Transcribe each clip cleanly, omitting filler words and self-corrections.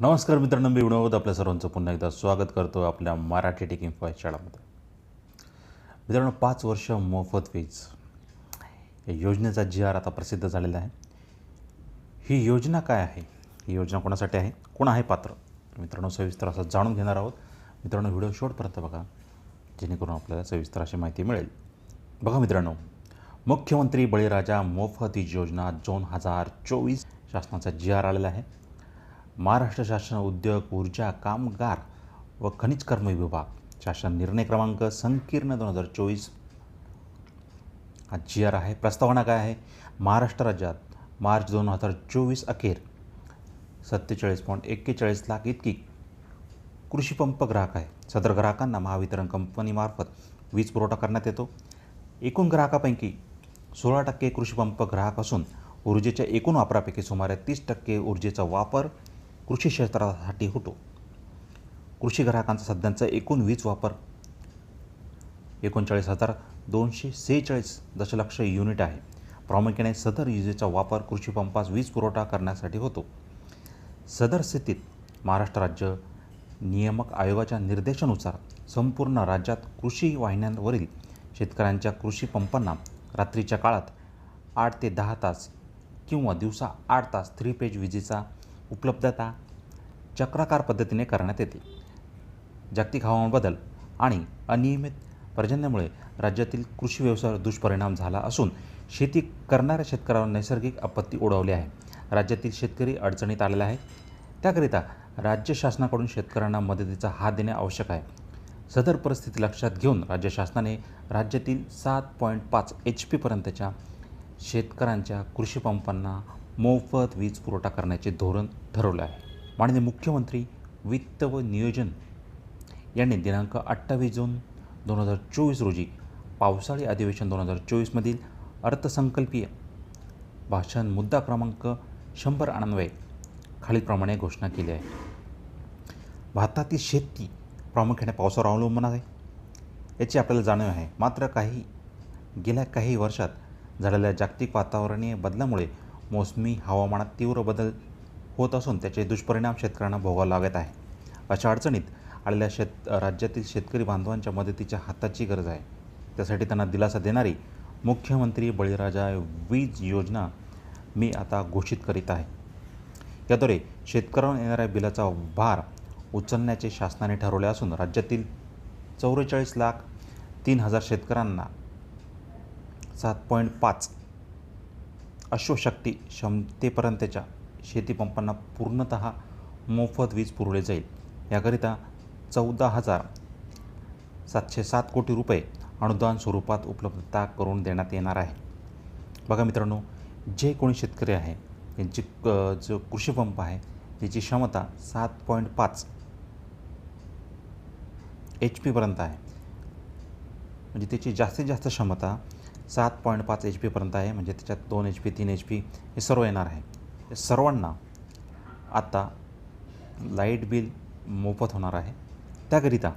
नमस्कार मित्रांनो, मी विनोद आपल्या सर्वांचं पुन्हा एकदा स्वागत करतो आपल्या मराठी टेक इन्फो या शाळेमध्ये. मित्रांनो, 5 वर्ष मोफत वीज या योजनेचा जी.आर. आता प्रसिद्ध झालेला आहे. ही योजना काय आहे, ही योजना कोणासाठी आहे, कोण आहे पात्र, मित्रांनो सविस्तर असं जाणून घेणार आहोत. मित्रांनो, व्हिडिओ शेवटपर्यंत बघा जेणेकरून आपल्याला सविस्तर अशी माहिती मिळेल. बघा मित्रांनो, मुख्यमंत्री बळीराजा मोफत वीज योजना 2024 शासनाचा जी.आर. आलेला आहे. महाराष्ट्र शासन उद्योग, ऊर्जा, कामगार व खनिज कर्म विभाग शासन निर्णय क्रमांक संकीर्ण 2024 हा जी.आर. आहे. प्रस्तावना काय आहे? महाराष्ट्र राज्यात मार्च 2024 अखेर 47.41 लाख इतकी कृषी पंप ग्राहक आहे. सदर ग्राहकांना महावितरण कंपनीमार्फत वीज पुरवठा करण्यात येतो. एकूण ग्राहकापैकी 16% कृषी पंप ग्राहक असून ऊर्जेच्या एकूण वापरापैकी सुमारे 30% ऊर्जेचा वापर कृषी क्षेत्रासाठी होतो. कृषी ग्राहकांचा सध्याचा एकूण वीज वापर 39,246 दशलक्ष युनिट आहे. प्रामुख्याने सदर विजेचा वापर कृषी पंपास वीज पुरवठा करण्यासाठी होतो. सदर स्थितीत महाराष्ट्र राज्य नियामक आयोगाच्या निर्देशानुसार संपूर्ण राज्यात कृषी वाहिन्यांवरील शेतकऱ्यांच्या कृषी पंपांना रात्रीच्या काळात 8 ते 10 तास किंवा दिवसा 8 तास 3 फेज विजेचा उपलब्धता चक्राकार पद्धतीने करण्यात येते. जागतिक हवामान बदल आणि अनियमित पर्जन्यामुळे राज्यातील कृषी व्यवसायावर दुष्परिणाम झाला असून शेती करणाऱ्या शेतकऱ्यांवर नैसर्गिक आपत्ती ओढवली आहे. राज्यातील शेतकरी अडचणीत आलेला आहे. त्याकरिता राज्य शासनाकडून शेतकऱ्यांना मदतीचा हात देणे आवश्यक आहे. सदर परिस्थिती लक्षात घेऊन राज्य शासनाने राज्यातील 7.5 HP पर्यंतच्या शेतकऱ्यांच्या कृषी पंपांना मोफत वीज पुरवठा करण्याचे धोरण ठरवले आहे. माननीय मुख्यमंत्री वित्त व नियोजन यांनी दिनांक 28 जून 2024 रोजी पावसाळी अधिवेशन 2024 मधील अर्थसंकल्पीय भाषण मुद्दा क्रमांक 100 अन्वये खालीलप्रमाणे घोषणा केली आहे. भारतातील शेती प्रामुख्याने पावसावर अवलंबून आहे याची आपल्याला जाणीव आहे. मात्र गेल्या काही वर्षात झालेल्या जागतिक वातावरणीय बदलामुळे मोसमी हवामानात तीव्र बदल होत असून त्याचे दुष्परिणाम शेतकऱ्यांना भोगावे लागत आहे. अशा अडचणीत आलेल्या राज्यातील शेतकरी बांधवांच्या मदतीच्या हाताची गरज आहे. त्यासाठी त्यांना दिलासा देणारी मुख्यमंत्री बळीराजा वीज योजना मी आता घोषित करीत आहे. याद्वारे शेतकऱ्यांवर येणाऱ्या बिलाचा भार उचलण्याचे शासनाने ठरवले असून राज्यातील 44,03,000 शेतकऱ्यांना 7.5 अश्वशक्ती क्षमतेपर्यंतच्या शेतीपंपांना पूर्णतः मोफत वीज पुरवले जाईल. याकरिता 14,707 कोटी रुपये अनुदान स्वरूपात उपलब्धता करून देण्यात येणार आहे. बघा मित्रांनो, जे कोणी शेतकरी आहे यांची जो कृषी पंप आहे त्याची क्षमता 7.5 HP पर्यंत आहे. म्हणजे त्याची जास्तीत जास्त क्षमता 7.5 HP पर्यंत आहे. म्हणजे त्याच्यात 2 HP 3 HP हे सर्व येणार आहे. या सर्वांना आता लाईट बिल मोफत होणार आहे. त्याकरिता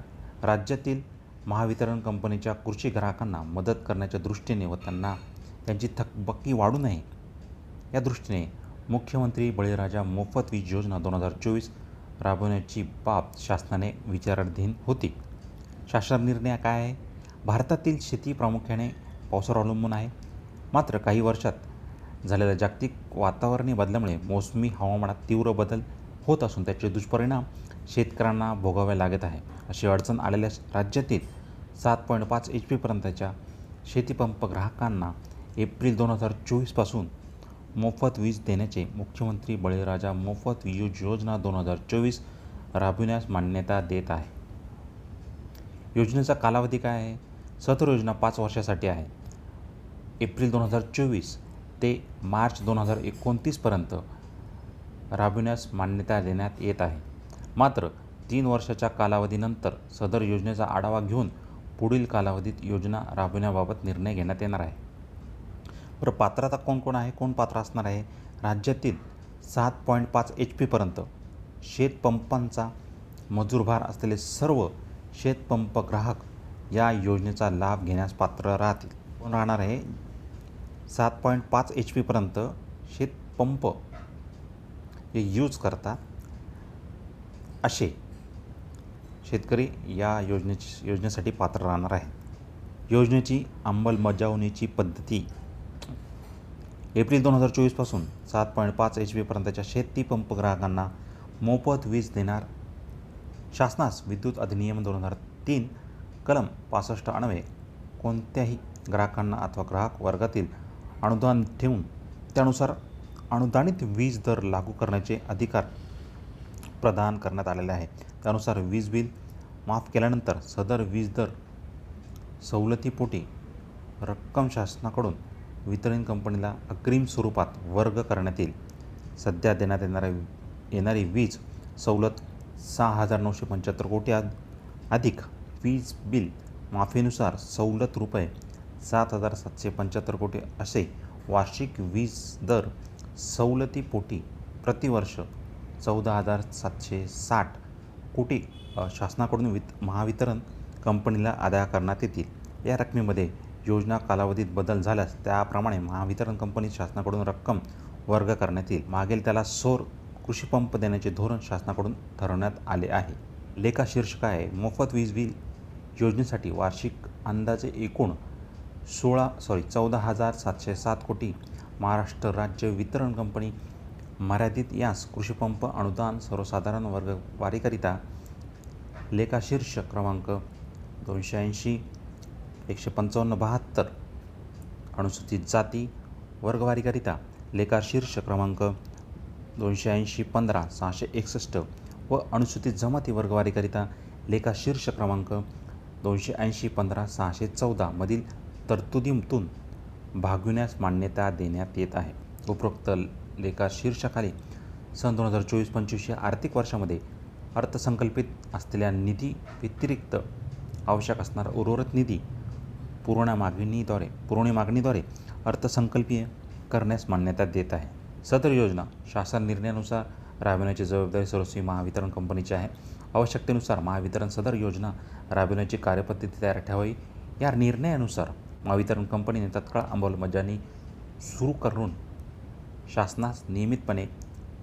राज्यातील महावितरण कंपनीच्या कृषी ग्राहकांना मदत करण्याच्या दृष्टीने व त्यांची थकबाकी वाढू नये या दृष्टीने मुख्यमंत्री बळीराजा मोफत वीज योजना 2024 राबवण्याची बाब शासनाने विचाराधीन होती. शासन निर्णय काय आहे? भारतातील शेती प्रामुख्याने पावसावर अवलंबून आहे. मात्र काही वर्षात झालेल्या जागतिक वातावरणीय बदलामुळे मोसमी हवामानात तीव्र बदल होत असून त्याचे दुष्परिणाम शेतकऱ्यांना भोगावे लागत आहे. अशी अडचण आलेल्या राज्यातील 7.5 HP पर्यंतच्या शेतीपंप ग्राहकांना एप्रिल 2024 पासून मोफत वीज देण्याचे मुख्यमंत्री बळीराजा मोफत वीज योजना 2024 राबविण्यास मान्यता देत आहे. योजनेचा कालावधी काय आहे? सदर योजना 5 वर्षासाठी आहे. एप्रिल 2024 ते मार्च 2029 पर्यंत राबविण्यास मान्यता देण्यात येत आहे. मात्र 3 वर्षाच्या कालावधीनंतर सदर योजनेचा आढावा घेऊन पुढील कालावधीत योजना राबविण्याबाबत निर्णय घेण्यात येणार आहे. बरं, पात्रता कोण आहे, कोण पात्र असणार आहे? राज्यातील 7.5 HP पर्यंत शेतपंपांचा मजूरभार असलेले सर्व शेतपंप ग्राहक या योजनेचा लाभ घेण्यास पात्र राहतील. कोण राहणार आहे? 7.5 HP पर्यंत शेतपंप हे यूज करतात असे शेतकरी या योजनेसाठी पात्र राहणार आहेत. योजनेची अंमलबजावणीची पद्धती एप्रिल 2024पासून 7.5 HP पर्यंतच्या शेती पंप ग्राहकांना मोफत वीज देणार. शासनास विद्युत अधिनियम 2003 कलम 65 अन्वये कोणत्याही ग्राहकांना अथवा ग्राहक वर्गातील अनुदान ठेवून त्यानुसार अनुदानित वीज दर लागू करण्याचे अधिकार प्रदान करण्यात आलेले आहे. त्यानुसार वीज बिल माफ केल्यानंतर सदर वीज दर सवलतीपोटी रक्कम शासनाकडून वितरण कंपनीला अग्रिम स्वरूपात वर्ग करण्यात येईल. सध्या देण्यात येणारी वीज सवलत 6,975 कोटी अधिक वीज बिल माफीनुसार सवलत रुपये 7,775 कोटी असे वार्षिक वीज दर सवलतीपोटी प्रतिवर्ष 14,760 कोटी शासनाकडून महावितरण कंपनीला अदा करण्यात येतील. या रकमेमध्ये योजना कालावधीत बदल झाल्यास त्याप्रमाणे महावितरण कंपनी शासनाकडून रक्कम वर्ग करण्यात येईल. मागील त्याला सौर कृषीपंप देण्याचे धोरण शासनाकडून ठरवण्यात आले आहे. लेखा शीर्षक आहे मोफत वीज बिल योजनेसाठी वार्षिक अंदाजे एकूण 14,707 कोटी. महाराष्ट्र राज्य वितरण कंपनी मर्यादित यास कृषीपंप अनुदान सर्वसाधारण वर्गवारीकरिता लेखा शीर्षक क्रमांक 280 155-72 अनुसूचित जाती वर्गवारीकरिता लेखा शीर्षक क्रमांक 280-15-661 व अनुसूचित जमाती वर्गवारीकरिता लेखा शीर्षक क्रमांक 280-15-614 मधील तरतुदीतून भागविण्यास मान्यता देण्यात येत आहे. उपरोक्त लेखा शीर्षकाखाली सन 2024-25 या आर्थिक वर्षामध्ये अर्थसंकल्पित असलेल्या निधी व्यतिरिक्त आवश्यक असणारा उर्वरित निधी पुरवणी मागणीद्वारे अर्थसंकल्पीय करण्यास मान्यता देत आहे. सदर योजना शासन निर्णयानुसार राबविण्याची जबाबदारी सर्वस्वी महावितरण कंपनीची आहे. आवश्यकतेनुसार महावितरण सदर योजना राबविण्याची कार्यपद्धती तयार ठेवावी. या निर्णयानुसार महावितरण कंपनीने तत्काळ अंमलबजावणी सुरू करून शासनास नियमितपणे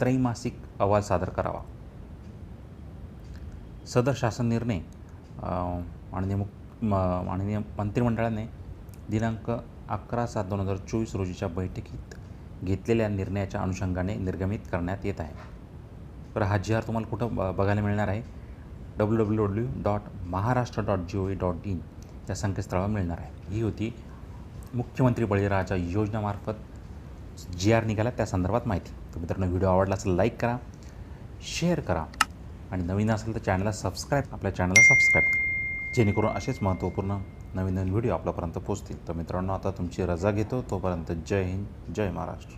त्रैमासिक अहवाल सादर करावा. सदर शासन निर्णय माननीय मंत्रिमंडळाने दिनांक 11/7/2024 रोजीच्या बैठकीत घेतलेल्या निर्णयाच्या अनुषंगाने निर्गमित करण्यात येत आहे. तर हा जी आर तुम्हाला कुठं बघायला मिळणार आहे www.maharashtra.gov.in या संकेतस्थळावर मिळणार आहे. ही होती मुख्यमंत्री बळीराजा योजनामार्फत जी आर निघाला त्या संदर्भात माहिती. तर मित्रांनो, व्हिडिओ आवडला असेल लाईक करा, शेअर करा आणि नवीन असेल तर आपल्या चॅनलला सबस्क्राईब करा, जेणेकरून असेच महत्त्वपूर्ण नवीन व्हिडिओ आपल्यापर्यंत पोहोचतील. तर मित्रांनो, आता तुमची रजा घेतो. तोपर्यंत जय हिंद, जय महाराष्ट्र.